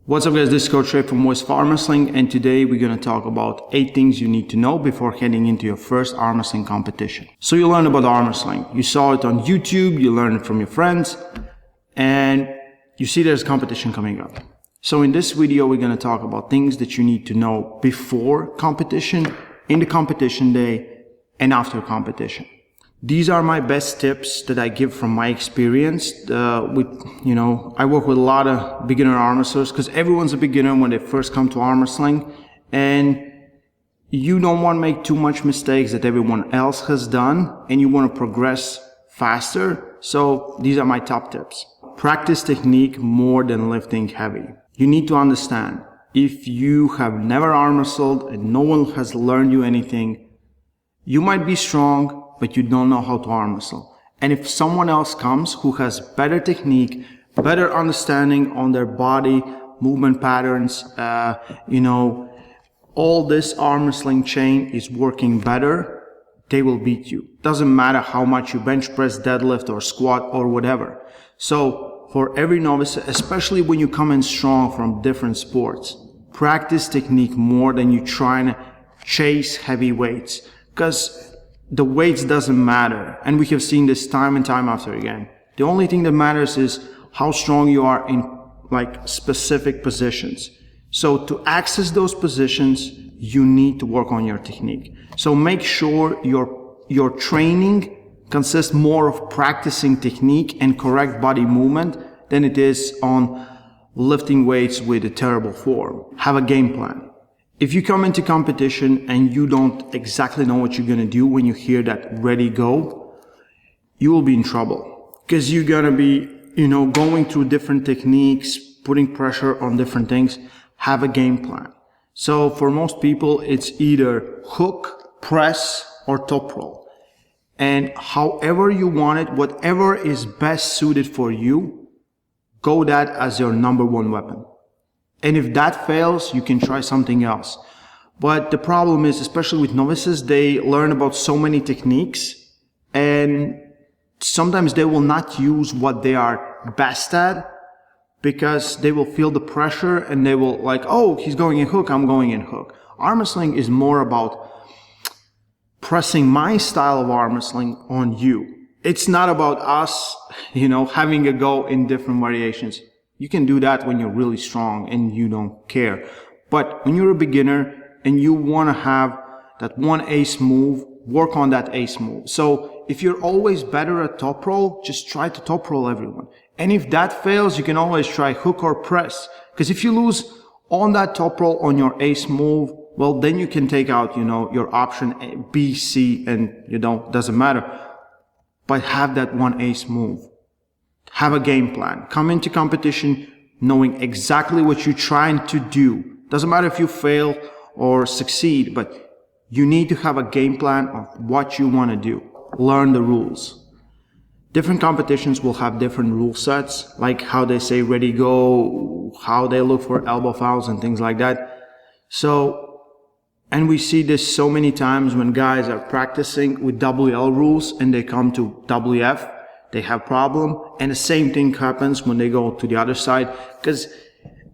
What's up guys, this is Coach Ray from Armwrestling, and today we're going to talk about 8 things you need to know before heading into your first arm wrestling competition. So you learn about arm wrestling. You saw it on YouTube, you learned it from your friends, and you see there's competition coming up. So in this video, we're going to talk about things that you need to know before competition, in the competition day, and after competition. These are my best tips that I give from my experience. I work with a lot of beginner arm wrestlers because everyone's a beginner when they first come to arm wrestling, and you don't want to make too much mistakes that everyone else has done, and you want to progress faster. So these are my top tips. Practice technique more than lifting heavy. You need to understand, if you have never arm wrestled and no one has learned you anything, you might be strong, but you don't know how to arm wrestle. And if someone else comes who has better technique, better understanding on their body, movement patterns, all this arm wrestling chain is working better, they will beat you. Doesn't matter how much you bench press, deadlift, or squat, or whatever. So for every novice, especially when you come in strong from different sports, practice technique more than you trying to chase heavy weights. Because the weights doesn't matter, and we have seen this time and time after again. The only thing that matters is how strong you are in specific positions. So to access those positions, you need to work on your technique. So make sure your training consists more of practicing technique and correct body movement than it is on lifting weights with a terrible form. Have a game plan. If you come into competition and you don't exactly know what you're going to do when you hear that ready, go, you will be in trouble. Because you're going to be, going through different techniques, putting pressure on different things. Have a game plan. So for most people, it's either hook, press, or top roll. And however you want it, whatever is best suited for you, go that as your number one weapon. And if that fails, you can try something else. But the problem is, especially with novices, they learn about so many techniques, and sometimes they will not use what they are best at because they will feel the pressure and they will oh, he's going in hook, I'm going in hook. Arm wrestling is more about pressing my style of arm wrestling on you. It's not about us, having a go in different variations. You can do that when you're really strong and you don't care. But when you're a beginner and you want to have that one ace move, work on that ace move. So if you're always better at top roll, just try to top roll everyone. And if that fails, you can always try hook or press. Because if you lose on that top roll on your ace move, well, then you can take out, your option A, B, C, and, doesn't matter. But have that one ace move. Have a game plan. Come into competition knowing exactly what you're trying to do. Doesn't matter if you fail or succeed, but you need to have a game plan of what you want to do. Learn the rules. Different competitions will have different rule sets, like how they say ready, go, how they look for elbow fouls and things like that. And we see this so many times when guys are practicing with WL rules and they come to WF. They have problem, and the same thing happens when they go to the other side, because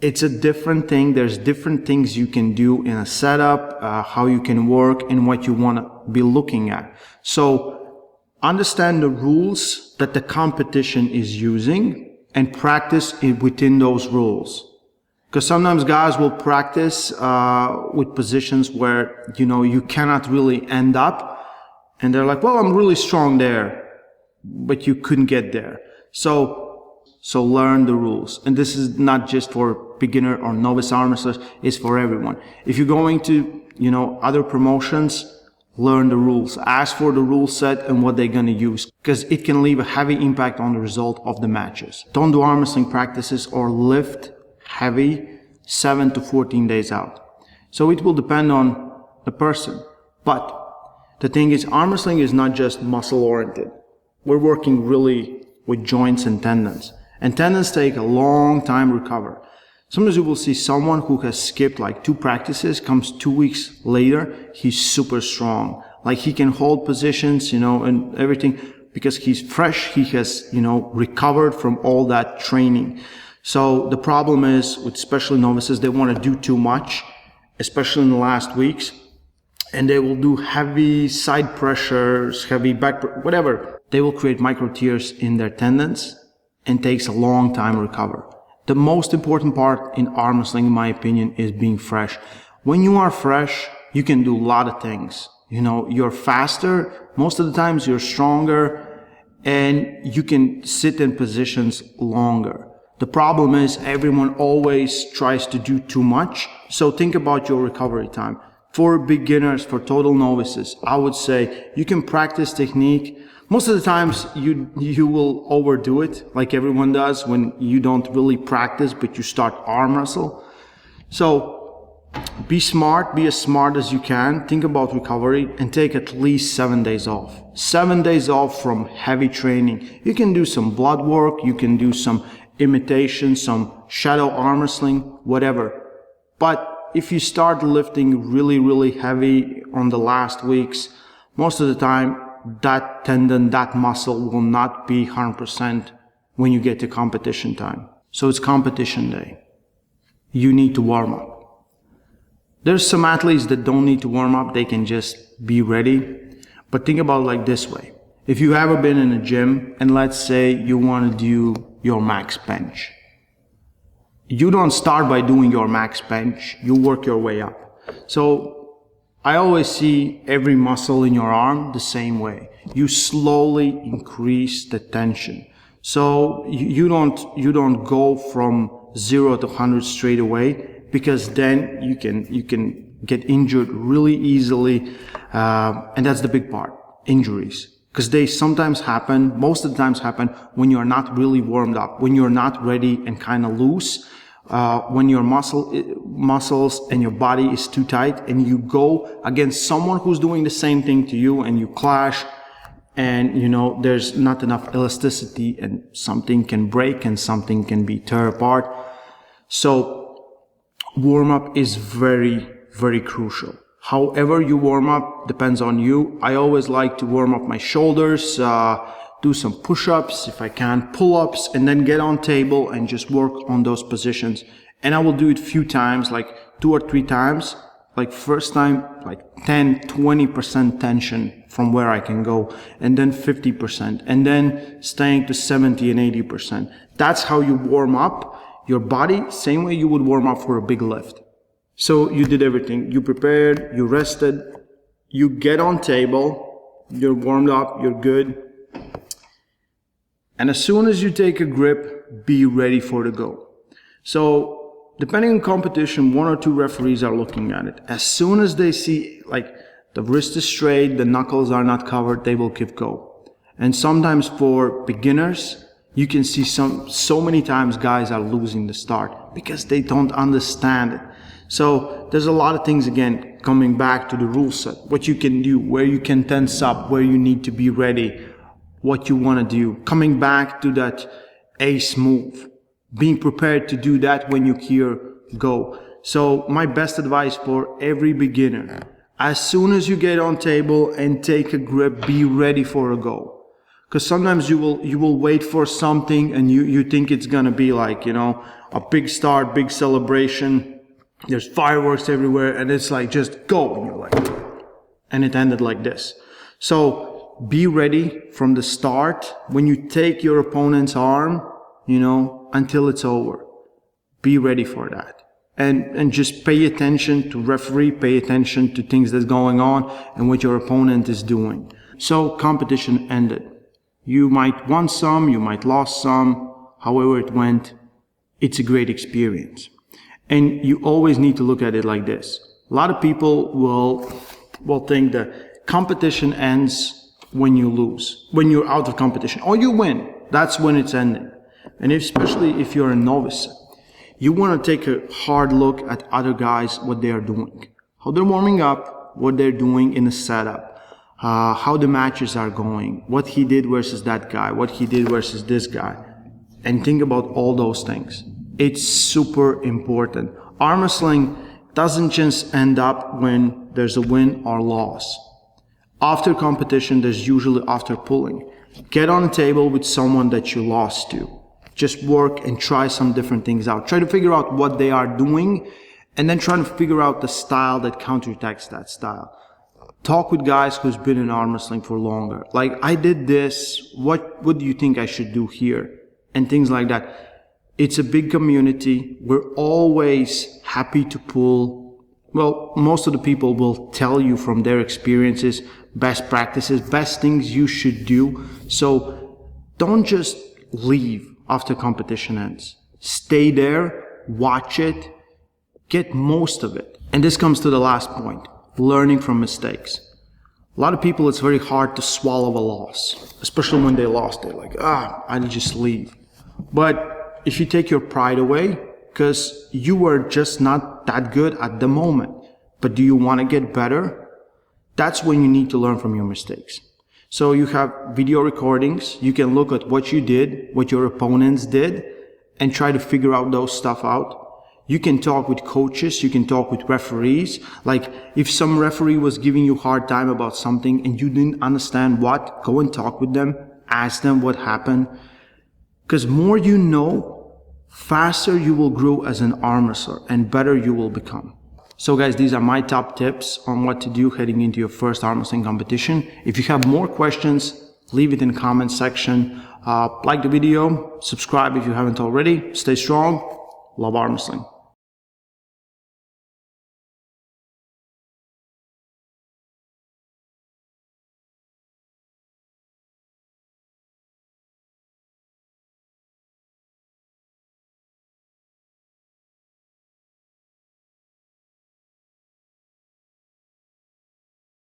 it's a different thing. There's different things you can do in a setup, how you can work, and what you want to be looking at. So understand the rules that the competition is using and practice it within those rules. Because sometimes guys will practice with positions where you cannot really end up, and they're like, well, I'm really strong there, but you couldn't get there. So learn the rules. And this is not just for beginner or novice arm wrestlers, it's for everyone. If you're going to, other promotions, learn the rules. Ask for the rule set and what they're going to use, because it can leave a heavy impact on the result of the matches. Don't do arm wrestling practices or lift heavy 7 to 14 days out. So it will depend on the person. But the thing is, arm wrestling is not just muscle oriented. We're working really with joints and tendons. And tendons take a long time to recover. Sometimes you will see someone who has skipped 2 practices, comes 2 weeks later, he's super strong. He can hold positions, and everything, because he's fresh, he has, recovered from all that training. So the problem is with especially novices, they want to do too much, especially in the last weeks, and they will do heavy side pressures, heavy back, whatever. They will create micro tears in their tendons and takes a long time to recover. The most important part in arm wrestling, in my opinion, is being fresh. When you are fresh, you can do a lot of things. You know, you're faster, most of the times you're stronger, and you can sit in positions longer. The problem is everyone always tries to do too much. So think about your recovery time. For beginners, for total novices, I would say you can practice technique. Most of the times you will overdo it, like everyone does when you don't really practice, but you start arm wrestle. So be smart, be as smart as you can. Think about recovery and take at least 7 days off. 7 days off from heavy training. You can do some blood work, you can do some imitation, some shadow arm wrestling, whatever. But if you start lifting really heavy on the last weeks, most of the time that tendon, that muscle will not be 100% when you get to competition time. So it's competition day. You need to warm up. There's some athletes that don't need to warm up. They can just be ready. But think about it like this way. If you've ever been in a gym and let's say you want to do your max bench, you don't start by doing your max bench. You work your way up. So I always see every muscle in your arm the same way. You slowly increase the tension. So you don't go from 0 to 100 straight away, because then you can get injured really easily, and that's the big part, injuries. Because they sometimes happen, most of the times happen when you're not really warmed up, when you're not ready and kind of loose. When your muscles and your body is too tight and you go against someone who's doing the same thing to you and you clash, and you know there's not enough elasticity and something can break and something can be torn apart. So warm up is very crucial. However you warm up depends on you. I always like to warm up my shoulders, do some push-ups, if I can, pull-ups, and then get on table and just work on those positions. And I will do it a few times, like 2 or 3 times. Like first time, like 10-20% tension from where I can go, and then 50%, and then staying to 70 and 80%. That's how you warm up your body, same way you would warm up for a big lift. So you did everything. You prepared, you rested, you get on table, you're warmed up, you're good. And as soon as you take a grip, be ready for the go. So depending on competition, 1 or 2 referees are looking at it. As soon as they see like the wrist is straight, the knuckles are not covered, they will give go. And sometimes for beginners, you can see so many times guys are losing the start because they don't understand it. So there's a lot of things, again, coming back to the rule set, what you can do, where you can tense up, where you need to be ready, what you want to do, coming back to that ace move, being prepared to do that when you hear go. So my best advice for every beginner, as soon as you get on table and take a grip, be ready for a go. Because sometimes you will wait for something and you think it's gonna be like, you know, a big start, big celebration. There's fireworks everywhere and it's like, just go. And you're like, and it ended like this. So be ready from the start. When you take your opponent's arm, you know, until it's over, be ready for that. And just pay attention to referee, pay attention to things that's going on and what your opponent is doing. So competition ended. You might won some, you might lost some, however it went, it's a great experience. And you always need to look at it like this. A lot of people will think that competition ends when you lose, when you're out of competition, or you win. That's when it's ending. And especially if you're a novice, you want to take a hard look at other guys, what they are doing, how they're warming up, what they're doing in the setup, how the matches are going, what he did versus that guy, what he did versus this guy, and think about all those things. It's super important. Arm wrestling doesn't just end up when there's a win or loss. After competition, there's usually after pulling. Get on a table with someone that you lost to. just work and try some different things out. Try to figure out what they are doing and then try to figure out the style that counterattacks that style. Talk with guys who's been in arm wrestling for longer. Like, I did this, what do you think I should do here? And things like that. It's a big community. We're always happy to pull. Well, most of the people will tell you from their experiences, best practices, best things you should do. So don't just leave after competition ends. Stay there, watch it, get most of it. And this comes to the last point, learning from mistakes. A lot of people, it's very hard to swallow a loss, especially when they lost. They're like, I just leave. But if you take your pride away, because you were just not that good at the moment, but do you want to get better? That's when you need to learn from your mistakes. So you have video recordings. You can look at what you did, what your opponents did, and try to figure out those stuff out. You can talk with coaches. You can talk with referees. Like, if some referee was giving you a hard time about something and you didn't understand what, go and talk with them. Ask them what happened. Because more you know, faster you will grow as an arm wrestler and better you will become. So guys, these are my top tips on what to do heading into your first arm wrestling competition. If you have more questions, leave it in the comment section. Like the video, subscribe if you haven't already. Stay strong. Love arm wrestling.